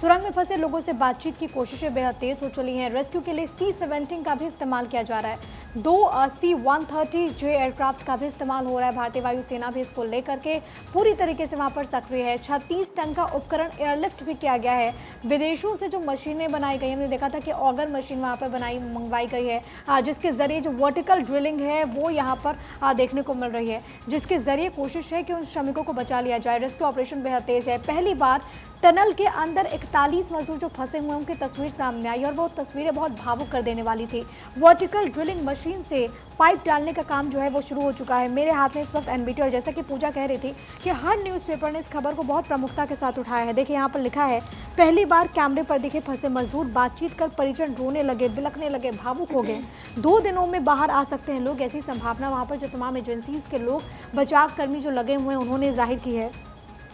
सुरंग में फंसे लोगों से बातचीत की कोशिशें बेहद तेज हो चली हैं। रेस्क्यू के लिए C-17 का भी इस्तेमाल किया जा रहा है। 2 C-130J एयरक्राफ्ट का भी इस्तेमाल हो रहा है। भारतीय वायुसेना भी इसको लेकर के पूरी तरीके से वहां पर सक्रिय है। 36 टन का उपकरण एयरलिफ्ट भी किया गया है। विदेशों से जो मशीनें बनाई गई, हमने देखा था कि ऑगर मशीन वहां पर मंगवाई गई है, जिसके जरिए जो वर्टिकल ड्रिलिंग है वो यहाँ पर देखने को मिल रही है, जिसके जरिए कोशिश है कि उन श्रमिकों को बचा लिया जाए। रेस्क्यू ऑपरेशन बेहद तेज है। पहली बार टनल के अंदर 41 मजदूर जो फंसे हुए हैं उनकी तस्वीर सामने आई और वो तस्वीरें बहुत भावुक कर देने वाली थी। वर्टिकल ड्रिलिंग मशीन से पाइप डालने का काम जो है वो शुरू हो चुका है। मेरे हाथ में इस वक्त NBT, और जैसा कि पूजा कह रही थी कि हर न्यूज़पेपर ने इस खबर को बहुत प्रमुखता के साथ उठाया है। देखिए यहाँ पर लिखा है, पहली बार कैमरे पर दिखे फंसे मजदूर, बातचीत कर परिजन रोने लगे, बिलखने लगे, भावुक हो गए। 2 दिनों में बाहर आ सकते हैं लोग, ऐसी संभावना वहाँ पर जो तमाम एजेंसीज के लोग, बचाव कर्मी जो लगे हुए हैं, उन्होंने जाहिर की है।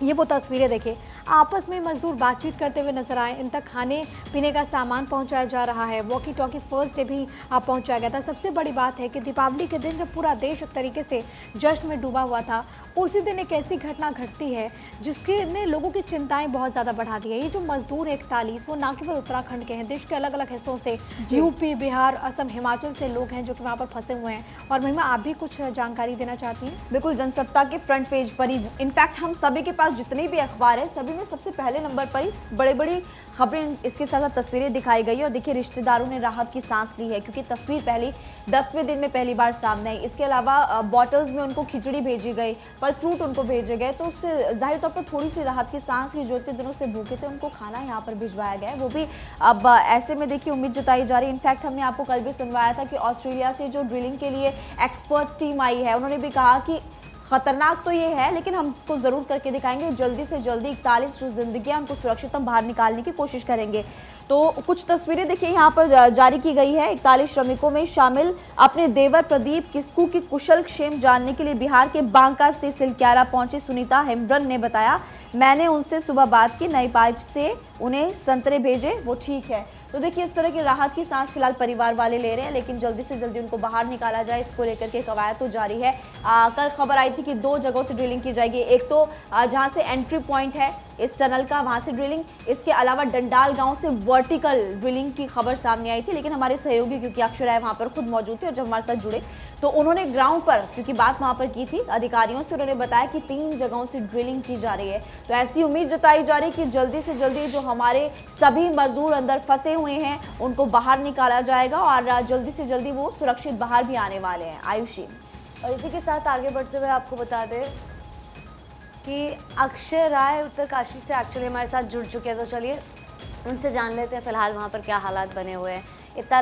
ये वो तस्वीरें देखिए, आपस में मजदूर बातचीत करते हुए नजर आए। इन तक खाने पीने का सामान पहुंचाया जा रहा है। वॉकी टॉकी फर्स्ट डे भी पहुंचाया गया था। सबसे बड़ी बात है कि दीपावली के दिन जब पूरा देश एक तरीके से जश्न में डूबा हुआ था, उसी दिन एक ऐसी घटना घटती है जिसके ने लोगों की चिंताएं बहुत ज़्यादा बढ़ा दी है। ये जो मजदूर 41, वो ना केवल उत्तराखंड के हैं, देश के अलग अलग हिस्सों से, यूपी, बिहार, असम, हिमाचल से लोग हैं जो कि वहाँ पर फंसे हुए हैं। और महिमा, आप भी कुछ जानकारी देना चाहती हैं? बिल्कुल, जनसत्ता के फ्रंट पेज पर ही, इनफैक्ट हम सभी के पास जितने भी अखबार है, सभी में सबसे पहले नंबर पर ही बड़ी बड़ी खबरें, इसके साथ साथ तस्वीरें दिखाई गई। और देखिए, रिश्तेदारों ने राहत की सांस ली है क्योंकि तस्वीर पहली 10वें दिन में पहली बार सामने आई। इसके अलावा बॉटल्स में उनको खिचड़ी भेजी गई, फल फ्रूट उनको भेजे गए, तो उससे जाहिर तौर पर थोड़ी सी राहत की सांस ली। जो इतने दिनों से भूखे थे उनको खाना यहाँ पर भिजवाया गया है, वो भी अब ऐसे में देखिए उम्मीद जताई जा रही है। इनफैक्ट हमने आपको कल भी सुनवाया था कि ऑस्ट्रेलिया से जो ड्रिलिंग के लिए एक्सपर्ट टीम आई है, उन्होंने भी कहा कि खतरनाक तो ये है लेकिन हम इसको जरूर करके दिखाएंगे। जल्दी से जल्दी 41 जो जिंदगियां उनको सुरक्षित हम बाहर निकालने की कोशिश करेंगे। तो कुछ तस्वीरें देखिए यहाँ पर जारी की गई है। 41 श्रमिकों में शामिल अपने देवर प्रदीप किस्कू की कुशल क्षेम जानने के लिए बिहार के बांका से सिलक्यारा पहुंची सुनीता हेम्ब्रन ने बताया, मैंने उनसे सुबह बात की, नई पाइप से उन्हें संतरे भेजे, वो ठीक है। तो देखिए, इस तरह की राहत की सांस फिलहाल परिवार वाले ले रहे हैं, लेकिन जल्दी से जल्दी उनको बाहर निकाला जाए, इसको लेकर के कवायद तो जारी है। कल खबर आई थी कि 2 जगहों से ड्रिलिंग की जाएगी। एक तो जहां से एंट्री पॉइंट है इस टनल का, वहां से ड्रिलिंग। इसके अलावा डंडाल गांव से वर्टिकल ड्रिलिंग की खबर सामने आई थी, लेकिन हमारे सहयोगी, क्योंकि अक्षर राय वहां पर खुद मौजूद थे और जब हमारे साथ जुड़े तो उन्होंने ग्राउंड पर, क्योंकि बात वहां पर की थी अधिकारियों से, उन्होंने बताया कि 3 जगहों से ड्रिलिंग की जा रही है। तो ऐसी उम्मीद जताई जा रही है कि जल्दी से जल्दी जो हमारे सभी मजदूर अंदर फंसे हुए हैं उनको बाहर निकाला जाएगा और जल्दी से जल्दी वो सुरक्षित बाहर भी आने वाले हैं। आयुषी, और इसी के साथ आगे बढ़ते हुए आपको बता दें कि अक्षय राय उत्तरकाशी से एक्चुअली हमारे साथ जुड़ चुके हैं, तो चलिए उनसे जान लेते हैं फिलहाल वहाँ पर क्या हालात बने हुए हैं। इतना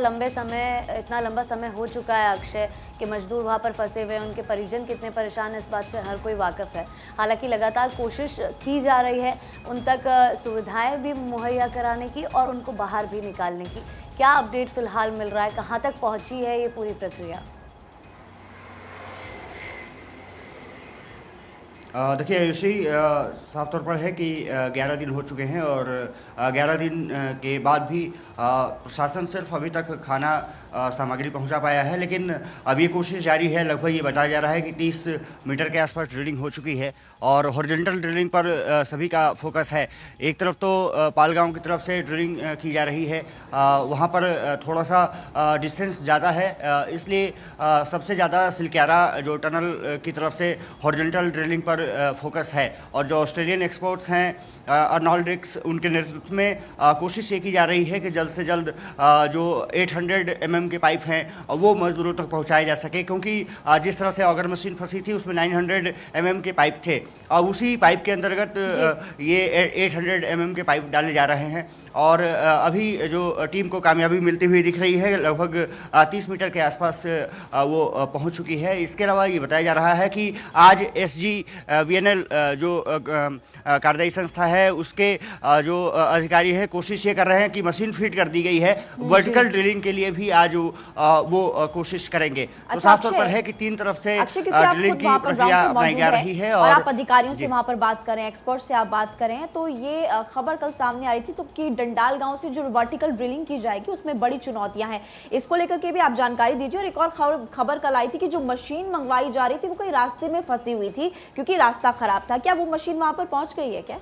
लंबा समय हो चुका है अक्षय कि मजदूर वहाँ पर फंसे हुए हैं, उनके परिजन कितने परेशान हैं इस बात से हर कोई वाकिफ़ है। हालांकि लगातार कोशिश की जा रही है उन तक सुविधाएं भी मुहैया कराने की और उनको बाहर भी निकालने की। क्या अपडेट फिलहाल मिल रहा है, कहाँ तक पहुँची है ये पूरी प्रक्रिया? देखिए आयुषी, साफ तौर पर है कि 11 दिन हो चुके हैं और 11 दिन के बाद भी प्रशासन सिर्फ अभी तक खाना सामग्री पहुंचा पाया है, लेकिन अब ये कोशिश जारी है। लगभग ये बताया जा रहा है कि 30 मीटर के आसपास ड्रिलिंग हो चुकी है और हॉरिजॉन्टल ड्रिलिंग पर सभी का फोकस है। एक तरफ तो पालगांव की तरफ से ड्रिलिंग की जा रही है, वहाँ पर थोड़ा सा डिस्टेंस ज़्यादा है, इसलिए सबसे ज़्यादा सिलक्यारा जो टनल की तरफ से हॉरिजॉन्टल ड्रिलिंग पर फोकस है। और जो ऑस्ट्रेलियन एक्सपर्ट्स हैं अर्नोल्ड रिक्स, उनके नेतृत्व में कोशिश ये की जा रही है कि जल्द से जल्द जो 800 mm के पाइप हैं वो मजदूरों तक पहुंचाए जा सके, क्योंकि जिस तरह से ऑगर मशीन फंसी थी उसमें 900 mm के पाइप थे और उसी पाइप के अंतर्गत ये 800 mm के पाइप डाले जा रहे हैं। और अभी जो टीम को कामयाबी मिलती हुई दिख रही है, लगभग 30 मीटर के आसपास वो पहुंच चुकी है। इसके अलावा ये बताया जा रहा है कि आज SGVNL जो कार्यदायी संस्था है उसके जो अधिकारी हैं कोशिश ये कर रहे हैं कि मशीन फिट कर दी गई है, वर्टिकल ड्रिलिंग के लिए भी आज वो कोशिश करेंगे। तो साफ तौर पर है कि 3 तरफ से ड्रिलिंग की प्रक्रिया अपनाई जा रही है। और आप अधिकारियों से वहां पर बात करें, एक्सपर्ट से आप बात करें, तो ये खबर कल सामने आ रही थी तो कि डंडाल गांव से जो वर्टिकल ड्रिलिंग की जाएगी उसमें बड़ी चुनौतियां हैं, इसको लेकर के भी आप जानकारी दीजिए। और एक और खबर कल आई थी कि जो मशीन मंगवाई जा रही थी वो कहीं रास्ते में फंसी हुई थी क्योंकि रास्ता खराब था। क्या वो मशीन वहां पर पहुंच गई है क्या?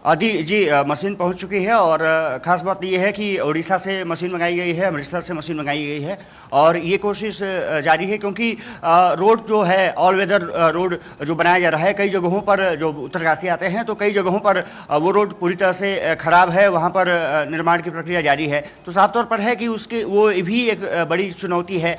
जी मशीन पहुंच चुकी है और ख़ास बात यह है कि उड़ीसा से मशीन मंगाई गई है, अमृतसर से मशीन मंगाई गई है और ये कोशिश जारी है क्योंकि रोड जो है ऑल वेदर रोड जो बनाया जा रहा है, कई जगहों पर जो उत्तरकाशी आते हैं तो कई जगहों पर वो रोड पूरी तरह से ख़राब है, वहाँ पर निर्माण की प्रक्रिया जारी है। तो साफ तौर पर है कि उसके वो भी एक बड़ी चुनौती है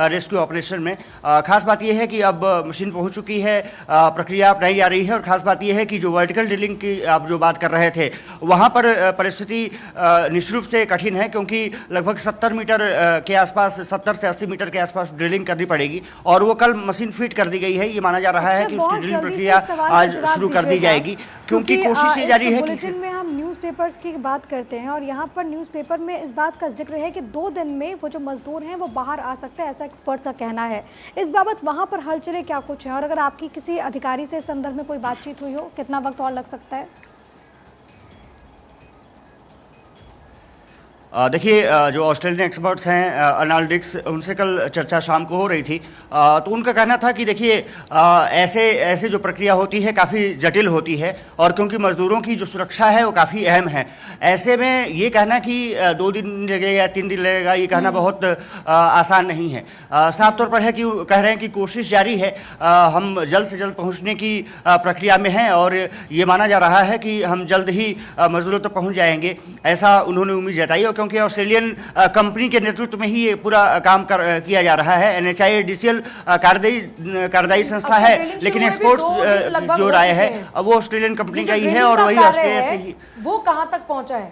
रेस्क्यू ऑपरेशन में। ख़ास बात यह है कि अब मशीन पहुँच चुकी है, प्रक्रिया अपनाई जा रही है और ख़ास बात यह है कि जो वर्टिकल ड्रिलिंग की आप जो बात कर रहे थे वहाँ पर परिस्थिति निश्चित रूप से कठिन है क्योंकि लगभग 70 मीटर के आसपास, 70 से 80 मीटर के आसपास ड्रिलिंग करनी पड़ेगी और वो कल मशीन फिट कर दी गई है। ये माना जा रहा है कि उसकी ड्रिलिंग प्रक्रिया आज शुरू कर दी जाएगी क्योंकि कोशिश ये जारी है कि बुलेटिन में हम न्यूज़पेपर्स की बात करते हैं और यहाँ पर न्यूज़पेपर में इस बात का जिक्र है कि 2 दिन में वो जो मजदूर हैं वो बाहर आ सकते हैं, ऐसा एक्सपर्ट्स का कहना है। इस बाबत वहाँ पर हलचलें क्या कुछ है और अगर आपकी किसी अधिकारी से इस संदर्भ में कोई बातचीत हुई हो, कितना वक्त और लग सकता है? देखिए, जो ऑस्ट्रेलियन एक्सपर्ट्स हैं अर्नाल्डिक्स, उनसे कल चर्चा शाम को हो रही थी तो उनका कहना था कि देखिए ऐसे जो प्रक्रिया होती है काफ़ी जटिल होती है और क्योंकि मज़दूरों की जो सुरक्षा है वो काफ़ी अहम है। ऐसे में ये कहना कि 2 दिन लगेगा या 3 दिन लगेगा, ये कहना बहुत आसान नहीं है। साफ तौर पर है कि कह रहे हैं कि कोशिश जारी है, हम जल्द से जल्द पहुँचने की प्रक्रिया में हैं और ये माना जा रहा है कि हम जल्द ही मज़दूरों तक पहुँच जाएंगे, ऐसा उन्होंने उम्मीद जताई है क्योंकि ऑस्ट्रेलियन कंपनी के नेतृत्व में ही ये पूरा काम किया जा रहा है। NHIADCL कार्यदायी संस्था है लेकिन एक्सपोर्ट्स जो राय है वो ऑस्ट्रेलियन कंपनी का ही है और वही ऑस्ट्रेलिया से ही। वो कहाँ तक पहुंचा है?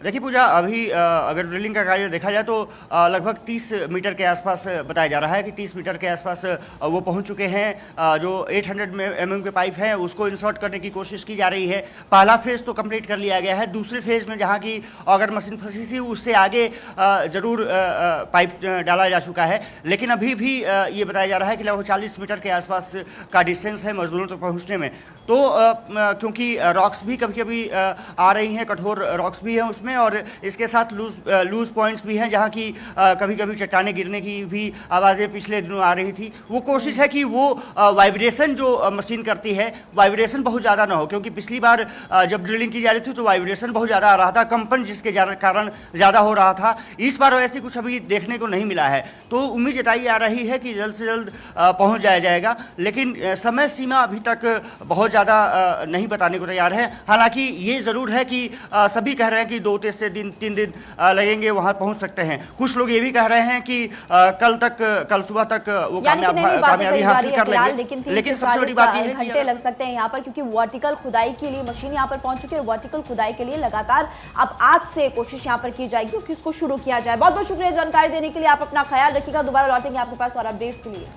देखिए पूजा, अभी अगर ड्रिलिंग का कार्य देखा जाए तो लगभग 30 मीटर के आसपास बताया जा रहा है कि 30 मीटर के आसपास वो पहुंच चुके हैं। जो 800 mm के पाइप हैं उसको इंसर्ट करने की कोशिश की जा रही है। पहला फेज़ तो कंप्लीट कर लिया गया है, दूसरे फेज़ में जहां की अगर मशीन फंसी थी उससे आगे ज़रूर पाइप डाला जा चुका है, लेकिन अभी भी ये बताया जा रहा है कि लगभग 40 मीटर के आसपास का डिस्टेंस है मजदूरों तक पहुँचने में। तो क्योंकि रॉक्स भी कभी कभी आ रही हैं, कठोर रॉक्स भी हैं उसमें और इसके साथ लूज पॉइंट्स भी हैं जहां की कभी कभी चट्टाने गिरने की भी आवाज़ें पिछले दिनों आ रही थी। वो कोशिश है कि वो वाइब्रेशन जो मशीन करती है, वाइब्रेशन बहुत ज़्यादा ना हो क्योंकि पिछली बार जब ड्रिलिंग की जा रही थी तो वाइब्रेशन बहुत ज़्यादा आ रहा था, कंपन जिसके कारण ज़्यादा हो रहा था। इस बार वैसे कुछ अभी देखने को नहीं मिला है, तो उम्मीद जताई जा रही है कि जल्द से जल्द पहुँच जाया जाएगा, लेकिन समय सीमा अभी तक बहुत ज़्यादा नहीं बताने को तैयार है। हालांकि ये ज़रूर है कि सभी कह रहे हैं कि 2 से 3 दिन लगेंगे, वहां पहुंच सकते हैं। कुछ लोग ये भी कह रहे हैं कि कल सुबह तक वो कामयाबी हासिल कर लेंगे, लेकिन सबसे बड़ी बात यह है कि घंटे लग सकते हैं यहाँ पर क्योंकि वर्टिकल खुदाई के लिए मशीन यहाँ पर पहुंच चुकी है। वर्टिकल खुदाई के लिए लगातार अब आज से कोशिश यहाँ पर की जाएगी कि इसको शुरू किया जाए। बहुत बहुत शुक्रिया जानकारी देने के लिए। आप अपना ख्याल रखिएगा, दोबारा लौटेंगे आपके पास और अपडेट्स के लिए।